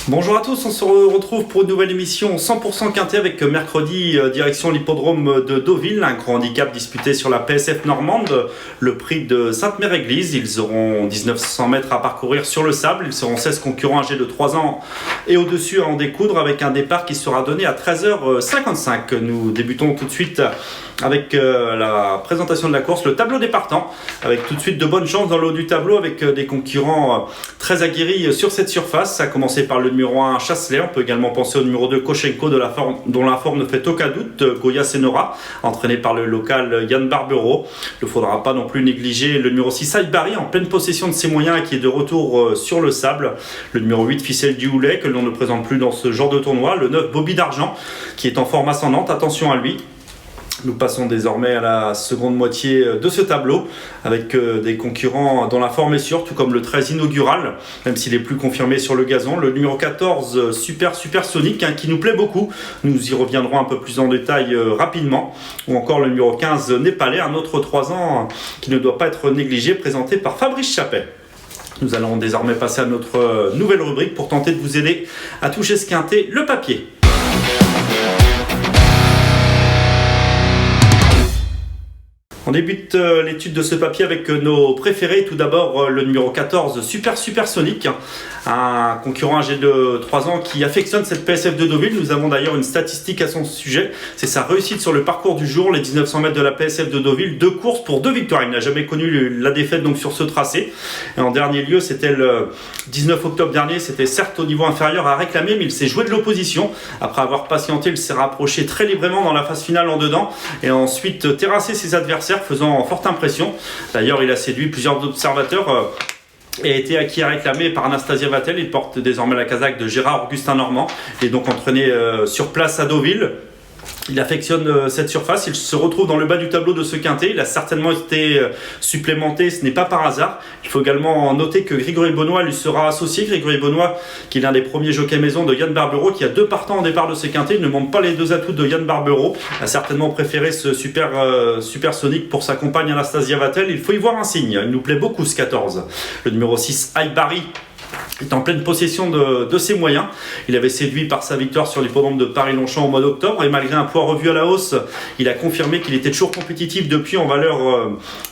Bonjour à tous, on se retrouve pour une nouvelle émission 100% quintet avec mercredi direction l'hippodrome de Deauville, un grand handicap disputé sur la PSF normande, le prix de Sainte-Mère-Église. Ils auront 1900 mètres à parcourir sur le sable, ils seront 16 concurrents âgés de 3 ans et au-dessus à en découdre avec un départ qui sera donné à 13h55. Nous débutons tout de suite avec la présentation de la course, le tableau des partants, avec tout de suite de bonnes chances dans le haut du tableau avec des concurrents très aguerris sur cette surface, à commencer par le numéro 1 Chasselet. On peut également penser au numéro 2 Koshenko dont la forme ne fait aucun doute, Goya Senora, entraîné par le local Yann Barbero. Il ne faudra pas non plus négliger le numéro 6 Aïbari en pleine possession de ses moyens et qui est de retour sur le sable. Le numéro 8 Ficelle du Houlet que l'on ne présente plus dans ce genre de tournoi. Le 9 Bobby d'Argent qui est en forme ascendante, attention à lui. Nous passons désormais à la seconde moitié de ce tableau avec des concurrents dont la forme est sûre, tout comme le 13 inaugural, même s'il est plus confirmé sur le gazon. Le numéro 14 Super Sonic qui nous plaît beaucoup, nous y reviendrons un peu plus en détail rapidement. Ou encore le numéro 15 Népalais, un autre 3 ans qui ne doit pas être négligé, présenté par Fabrice Chappet. Nous allons désormais passer à notre nouvelle rubrique pour tenter de vous aider à toucher ce quintet, le papier. On débute l'étude de ce papier avec nos préférés. Tout d'abord le numéro 14 Super Sonic, un concurrent âgé de 3 ans qui affectionne cette PSF de Deauville. Nous avons d'ailleurs une statistique à son sujet, c'est sa réussite sur le parcours du jour, les 1900 mètres de la PSF de Deauville, 2 courses pour 2 victoires. Il n'a jamais connu la défaite donc sur ce tracé. Et en dernier lieu, c'était le 19 octobre dernier, c'était certes au niveau inférieur à réclamer, mais il s'est joué de l'opposition. Après avoir patienté, il s'est rapproché très librement dans la phase finale en dedans et a ensuite terrassé ses adversaires, faisant forte impression. D'ailleurs, il a séduit plusieurs observateurs et a été acquis à réclamer par Anastasia Vatel. Il porte désormais la casaque de Gérard Augustin Normand et est donc entraîné sur place à Deauville. Il affectionne cette surface, il se retrouve dans le bas du tableau de ce quintet, il a certainement été supplémenté, ce n'est pas par hasard. Il faut également noter que Grégory Benoît lui sera associé. Grégory Benoît qui est l'un des premiers jockeys maison de Yann Barbero, qui a 2 partants au départ de ce quintet. Il ne manque pas les 2 atouts de Yann Barbero, a certainement préféré ce Super Sonic pour sa compagne Anastasia Vatel. Il faut y voir un signe, il nous plaît beaucoup ce 14. Le numéro 6 Aïbari est en pleine possession de ses moyens. Il avait séduit par sa victoire sur l'hippodrome de Paris-Longchamp au mois d'octobre et malgré un poids revu à la hausse, il a confirmé qu'il était toujours compétitif depuis en valeur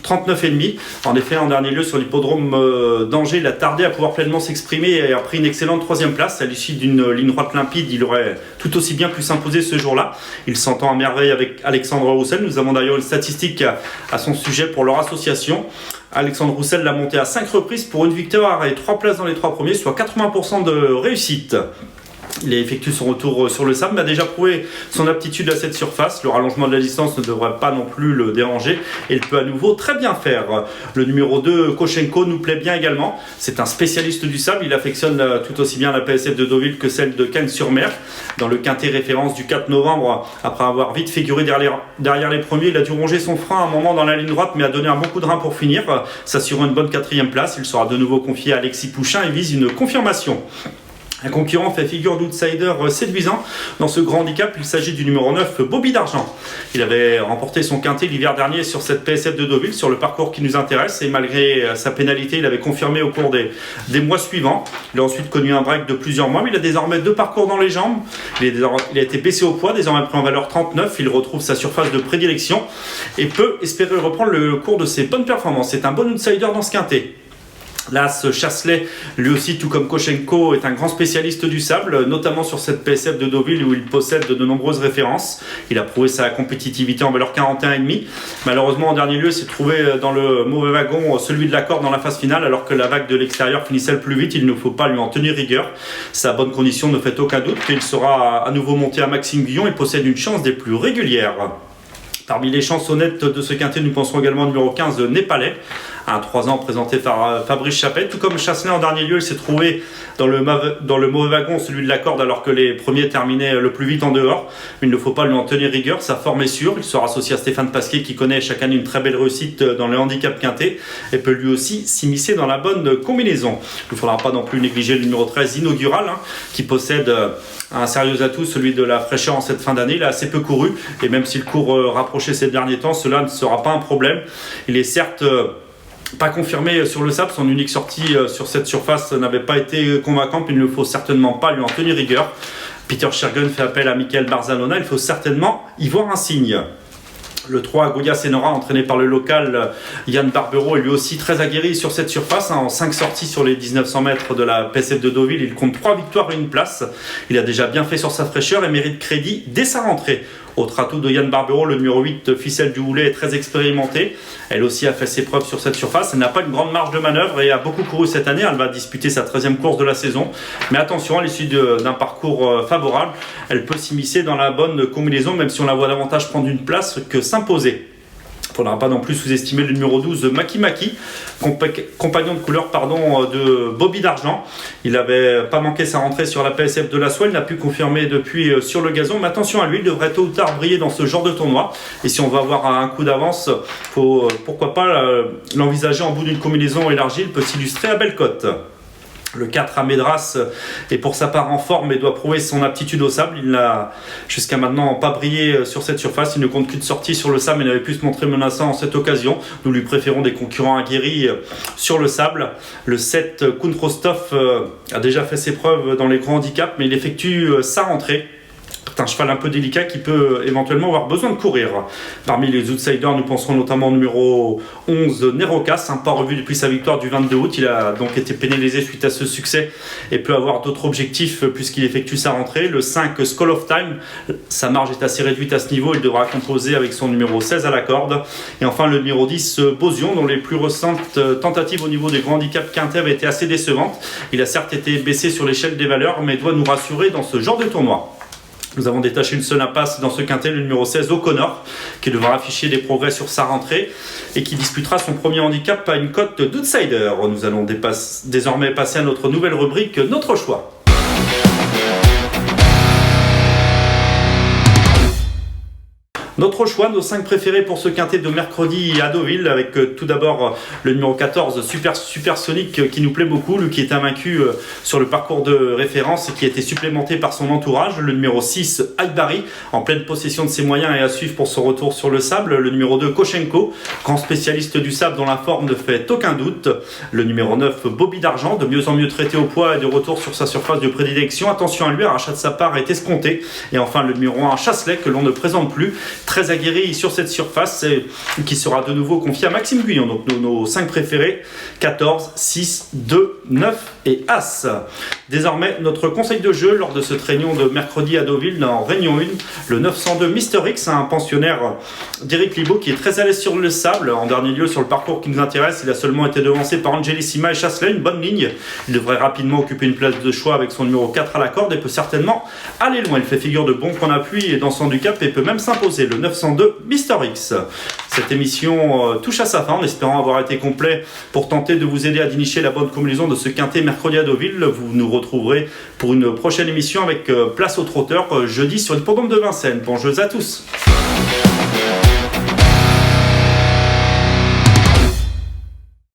39,5. En effet, en dernier lieu sur l'hippodrome d'Angers, il a tardé à pouvoir pleinement s'exprimer et a pris une excellente 3e place. À l'issue d'une ligne droite limpide, il aurait tout aussi bien pu s'imposer ce jour-là. Il s'entend à merveille avec Alexandre Roussel. Nous avons d'ailleurs une statistique à son sujet pour leur association. Alexandre Roussel l'a monté à 5 reprises pour une victoire et 3 places dans les 3 premiers, soit 80% de réussite. Il a effectué son retour sur le sable, mais a déjà prouvé son aptitude à cette surface. Le rallongement de la distance ne devrait pas non plus le déranger et il peut à nouveau très bien faire. Le numéro 2, Koshenko, nous plaît bien également. C'est un spécialiste du sable. Il affectionne tout aussi bien la PSF de Deauville que celle de Cagnes-sur-Mer. Dans le quintet référence du 4 novembre, après avoir vite figuré derrière les premiers, il a dû ronger son frein à un moment dans la ligne droite, mais a donné un bon coup de rein pour finir, s'assurant une bonne 4e place. Il sera de nouveau confié à Alexis Pouchin et vise une confirmation. Un concurrent fait figure d'outsider séduisant dans ce grand handicap. Il s'agit du numéro 9, Bobby d'Argent. Il avait remporté son quintet l'hiver dernier sur cette PSF de Deauville, sur le parcours qui nous intéresse. Et malgré sa pénalité, il avait confirmé au cours des mois suivants. Il a ensuite connu un break de plusieurs mois, mais il a désormais 2 parcours dans les jambes. Il a été baissé au poids, désormais pris en valeur 39. Il retrouve sa surface de prédilection et peut espérer reprendre le cours de ses bonnes performances. C'est un bon outsider dans ce quintet. L'As Chasselet, lui aussi, tout comme Koshenko, est un grand spécialiste du sable, notamment sur cette PSF de Deauville où il possède de nombreuses références. Il a prouvé sa compétitivité en valeur 41,5. Malheureusement, en dernier lieu, s'est trouvé dans le mauvais wagon, celui de la corde dans la phase finale, alors que la vague de l'extérieur finissait le plus vite. Il ne faut pas lui en tenir rigueur. Sa bonne condition ne fait aucun doute qu'il sera à nouveau monté à Maxime Guyon et possède une chance des plus régulières. Parmi les chansonnettes de ce quintet, nous pensons également au numéro 15 Népalais, un 3 ans présenté par Fabrice Chappet. Tout comme Chasselet en dernier lieu, il s'est trouvé dans le mauvais wagon, celui de la corde, alors que les premiers terminaient le plus vite en dehors. Il ne faut pas lui en tenir rigueur, sa forme est sûre. Il sera associé à Stéphane Pasquier qui connaît chaque année une très belle réussite dans le handicap quintet et peut lui aussi s'immiscer dans la bonne combinaison. Il ne faudra pas non plus négliger le numéro 13 inaugural qui possède un sérieux atout, celui de la fraîcheur en cette fin d'année. Il a assez peu couru et même s'il court rapproché ces derniers temps, cela ne sera pas un problème. Il est certes pas confirmé sur le sable. Son unique sortie sur cette surface n'avait pas été convaincante. Il ne faut certainement pas lui en tenir rigueur. Peter Shergun fait appel à Michael Barzalona. Il faut certainement y voir un signe. Le 3, Goya Senora, entraîné par le local Yann Barbero, est lui aussi très aguerri sur cette surface. En 5 sorties sur les 1900 mètres de la PSF de Deauville, il compte 3 victoires et 1 place. Il a déjà bien fait sur sa fraîcheur et mérite crédit dès sa rentrée. Autre atout de Yann Barbero, le numéro 8, Ficelle du Houlet, est très expérimentée. Elle aussi a fait ses preuves sur cette surface. Elle n'a pas une grande marge de manœuvre et a beaucoup couru cette année. Elle va disputer sa 13e course de la saison. Mais attention, à l'issue d'un parcours favorable, elle peut s'immiscer dans la bonne combinaison, même si on la voit davantage prendre une place que s'imposer. Il ne faudra pas non plus sous-estimer le numéro 12, Maki Maki, compagnon de couleur de Bobby d'Argent. Il n'avait pas manqué sa rentrée sur la PSF de la Soie. Il n'a pu confirmer depuis sur le gazon. Mais attention à lui, il devrait tôt ou tard briller dans ce genre de tournoi. Et si on veut avoir un coup d'avance, faut pourquoi pas l'envisager en bout d'une combinaison élargie. Il peut s'illustrer à Bellecote. Le 4 à Médras est pour sa part en forme et doit prouver son aptitude au sable. Il n'a jusqu'à maintenant pas brillé sur cette surface. Il ne compte qu'une sortie sur le sable et n'avait pu se montrer menaçant en cette occasion. Nous lui préférons des concurrents aguerris sur le sable. Le 7, Kuhn Rostov, a déjà fait ses preuves dans les grands handicaps, mais il effectue sa rentrée. C'est un cheval un peu délicat qui peut éventuellement avoir besoin de courir. Parmi les outsiders, nous penserons notamment au numéro 11, Nerocas, pas revu depuis sa victoire du 22 août. Il a donc été pénalisé suite à ce succès et peut avoir d'autres objectifs puisqu'il effectue sa rentrée. Le 5, Skull of Time, sa marge est assez réduite à ce niveau. Il devra composer avec son numéro 16 à la corde. Et enfin le numéro 10, Bosion, dont les plus récentes tentatives au niveau des grands handicaps quintés avaient été assez décevantes. Il a certes été baissé sur l'échelle des valeurs, mais doit nous rassurer dans ce genre de tournoi. Nous avons détaché une seule impasse dans ce quintet, le numéro 16, O'Connor, qui devra afficher des progrès sur sa rentrée et qui disputera son premier handicap à une cote d'outsider. Nous allons désormais passer à notre nouvelle rubrique, Notre choix. Notre choix, nos 5 préférés pour ce quintet de mercredi à Deauville, avec tout d'abord le numéro 14, Supersonic, qui nous plaît beaucoup, lui qui est invaincu sur le parcours de référence et qui a été supplémenté par son entourage. Le numéro 6, Aibari, en pleine possession de ses moyens et à suivre pour son retour sur le sable. Le numéro 2, Koshenko, grand spécialiste du sable dont la forme ne fait aucun doute. Le numéro 9, Bobby d'Argent, de mieux en mieux traité au poids et de retour sur sa surface de prédilection. Attention à lui, un rachat de sa part est escompté. Et enfin le numéro 1, Chasselet, que l'on ne présente plus, très aguerri sur cette surface et qui sera de nouveau confié à Maxime Guyon. Donc nos 5 préférés, 14, 6, 2, 9 et As. Désormais, notre conseil de jeu lors de cette réunion de mercredi à Deauville, en réunion 1, le 902 Mister X, un pensionnaire d'Éric Libaud qui est très à l'aise sur le sable. En dernier lieu, sur le parcours qui nous intéresse, il a seulement été devancé par Angelissima et Chasselet, une bonne ligne. Il devrait rapidement occuper une place de choix avec son numéro 4 à la corde et peut certainement aller loin. Il fait figure de bon point d'appui et dans son handicap et peut même s'imposer. Le 902 Mister X. Cette émission touche à sa fin en espérant avoir été complet pour tenter de vous aider à dénicher la bonne combinaison de ce quintet mercredi à Deauville. Vous nous retrouverez pour une prochaine émission avec place au trotteur jeudi sur l'hippodrome de Vincennes. Bon jeu à tous.